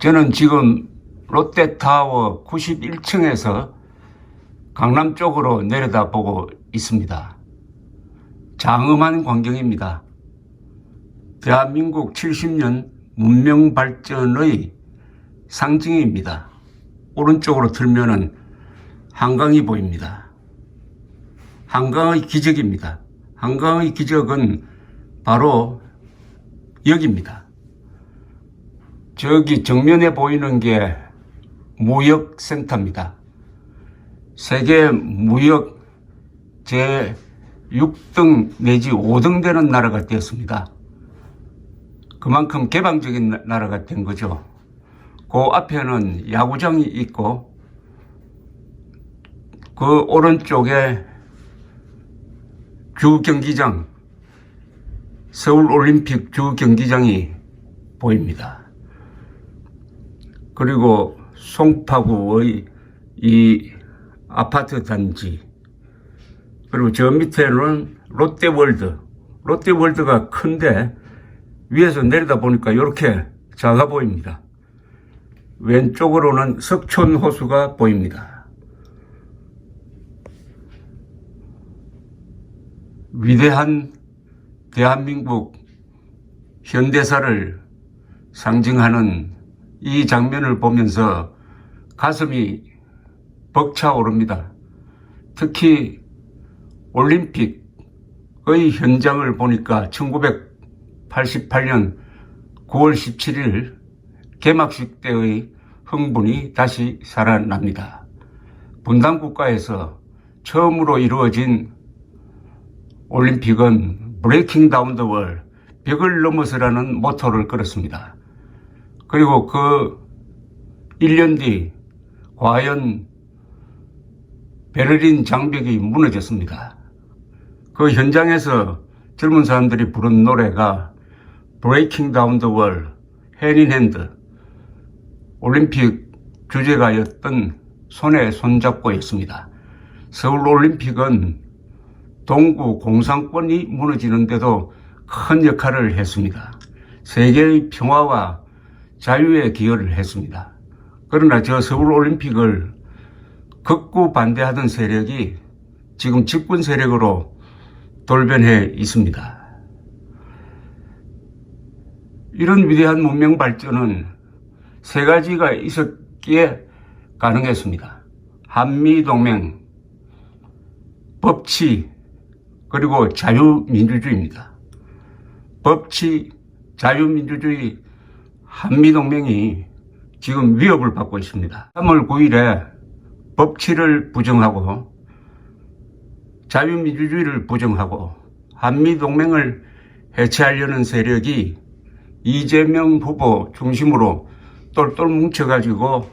저는 지금 롯데타워 91층에서 강남 쪽으로 내려다보고 있습니다. 장엄한 광경입니다. 대한민국 70년 문명 발전의 상징입니다. 오른쪽으로 들면은 한강이 보입니다. 한강의 기적입니다. 한강의 기적은 바로 여기입니다. 저기 정면에 보이는 게 무역센터입니다. 세계 무역 제6등 내지 5등 되는 나라가 되었습니다. 그만큼 개방적인 나라가 된 거죠. 그 앞에는 야구장이 있고 그 오른쪽에 주경기장, 서울올림픽 주경기장이 보입니다. 그리고 송파구의 이 아파트 단지, 그리고 저 밑에는 롯데월드. 롯데월드가 큰데 위에서 내려다 보니까 이렇게 작아 보입니다. 왼쪽으로는 석촌호수가 보입니다. 위대한 대한민국 현대사를 상징하는 이 장면을 보면서 가슴이 벅차오릅니다. 특히 올림픽의 현장을 보니까 1988년 9월 17일 개막식 때의 흥분이 다시 살아납니다. 분단국가에서 처음으로 이루어진 올림픽은 브레이킹 다운 더 월, 벽을 넘어서라는 모토를 걸었습니다. 그리고 그 1년 뒤 과연 베를린 장벽이 무너졌습니다. 그 현장에서 젊은 사람들이 부른 노래가 Breaking Down the Wall, Hand in Hand, 올림픽 주제가였던 손에 손잡고였습니다. 서울올림픽은 동구 공산권이 무너지는데도 큰 역할을 했습니다. 세계의 평화와 자유에 기여를 했습니다. 그러나 저 서울올림픽을 극구 반대하던 세력이 지금 집권 세력으로 돌변해 있습니다. 이런 위대한 문명 발전은 세 가지가 있었기에 가능했습니다. 한미동맹, 법치, 그리고 자유민주주의입니다. 법치, 자유민주주의, 한미동맹이 지금 위협을 받고 있습니다. 3월 9일에 법치를 부정하고 자유민주주의를 부정하고 한미동맹을 해체하려는 세력이 이재명 후보 중심으로 똘똘 뭉쳐가지고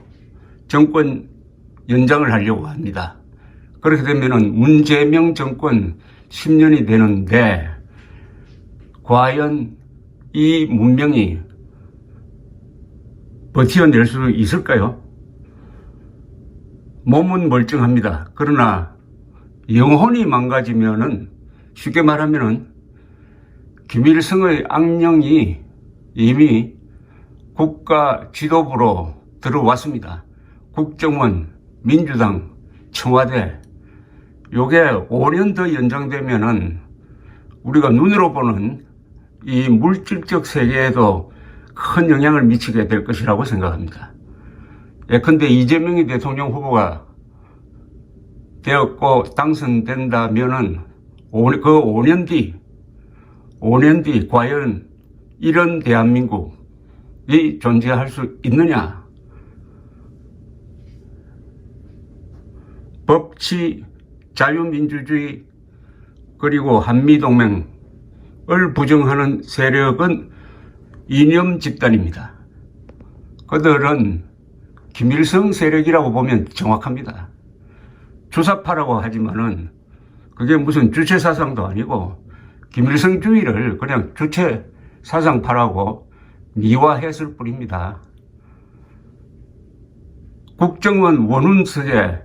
정권 연장을 하려고 합니다. 그렇게 되면은 문재명 정권 10년이 되는데 과연 이 문명이 버텨낼 수 있을까요? 몸은 멀쩡합니다. 그러나 영혼이 망가지면은, 쉽게 말하면은 김일성의 악령이 이미 국가 지도부로 들어왔습니다. 국정원, 민주당, 청와대. 요게 5년 더 연장되면은 우리가 눈으로 보는 이 물질적 세계에도 큰 영향을 미치게 될 것이라고 생각합니다. 예컨대 이재명이 대통령 후보가 되었고 당선된다면은 그 5년 뒤 과연 이런 대한민국이 존재할 수 있느냐? 법치, 자유민주주의, 그리고 한미동맹을 부정하는 세력은 이념 집단입니다. 그들은 김일성 세력이라고 보면 정확합니다. 주사파라고 하지만은 그게 무슨 주체사상도 아니고 김일성주의를 그냥 주체사상파라고 미화했을 뿐입니다. 국정원 원훈서재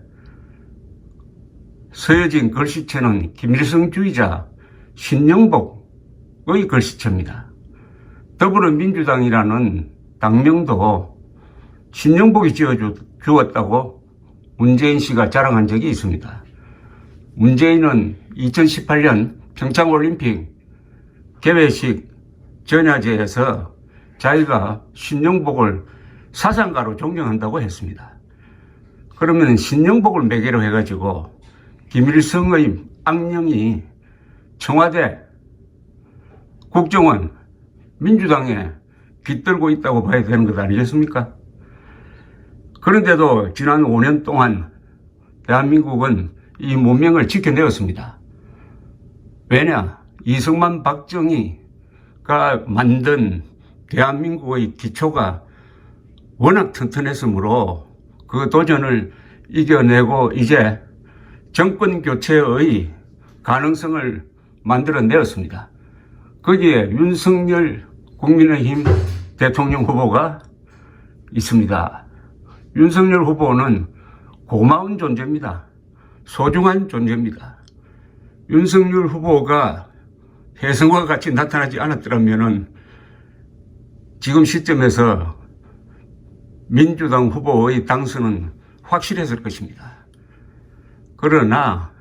서여진 글씨체는 김일성주의자 신영복의 글씨체입니다. 더불어민주당이라는 당명도 신용복이 지어주었다고 문재인 씨가 자랑한 적이 있습니다. 문재인은 2018년 평창올림픽 개회식 전야제에서 자기가 신용복을 사상가로 존경한다고 했습니다. 그러면 신용복을 매개로 해가지고 김일성의 악령이 청와대, 국정원, 민주당에 깃들고 있다고 봐야 되는 것 아니겠습니까? 그런데도 지난 5년 동안 대한민국은 이 문명을 지켜내었습니다. 왜냐? 이승만, 박정희가 만든 대한민국의 기초가 워낙 튼튼했으므로 그 도전을 이겨내고 이제 정권 교체의 가능성을 만들어내었습니다. 거기에 윤석열 국민의힘 대통령 후보가 있습니다. 윤석열 후보는 고마운 존재입니다. 소중한 존재입니다. 윤석열 후보가 혜성과 같이 나타나지 않았더라면 지금 시점에서 민주당 후보의 당선은 확실했을 것입니다. 그러나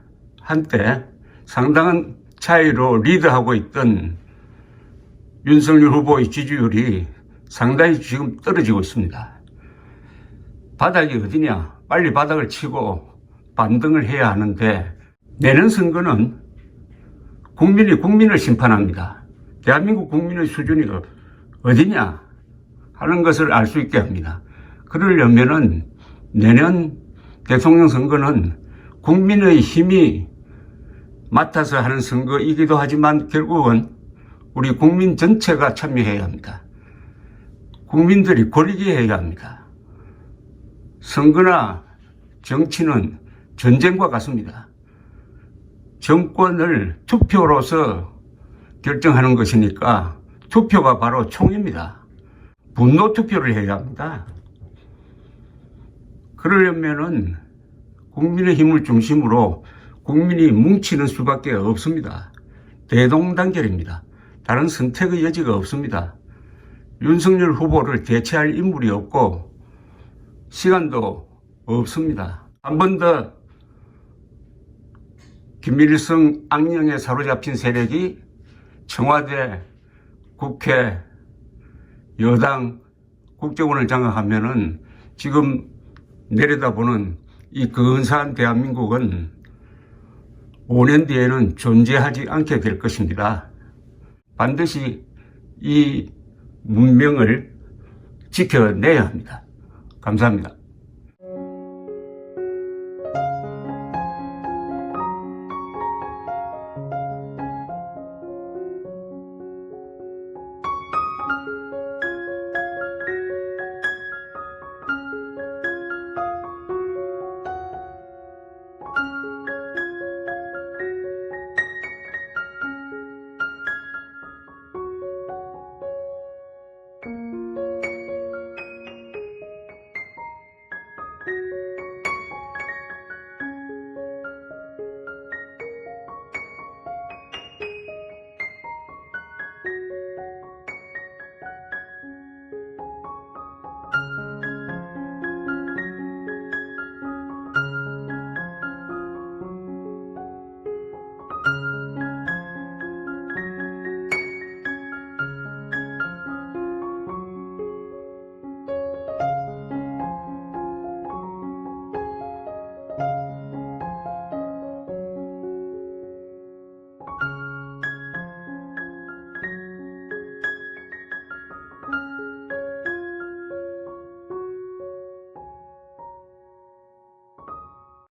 한때 상당한 차이로 리드하고 있던 윤석열 후보의 지지율이 상당히 지금 떨어지고 있습니다. 바닥이 어디냐? 빨리 바닥을 치고 반등을 해야 하는데 내년 선거는 국민이 국민을 심판합니다. 대한민국 국민의 수준이 어디냐 하는 것을 알 수 있게 합니다. 그러려면은 내년 대통령 선거는 국민의 힘이 맡아서 하는 선거이기도 하지만 결국은 우리 국민 전체가 참여해야 합니다. 국민들이 고르게 합니다. 선거나 정치는 전쟁과 같습니다. 정권을 투표로서 결정하는 것이니까 투표가 바로 총입니다. 분노 투표를 해야 합니다. 그러려면은 국민의 힘을 중심으로 국민이 뭉치는 수밖에 없습니다. 대동단결입니다. 다른 선택의 여지가 없습니다. 윤석열 후보를 대체할 인물이 없고 시간도 없습니다. 한 번 더 김일성 악령에 사로잡힌 세력이 청와대, 국회, 여당, 국정원을 장악하면은 지금 내려다보는 이 근사한 대한민국은 5년 뒤에는 존재하지 않게 될 것입니다. 반드시 이 문명을 지켜내야 합니다. 감사합니다.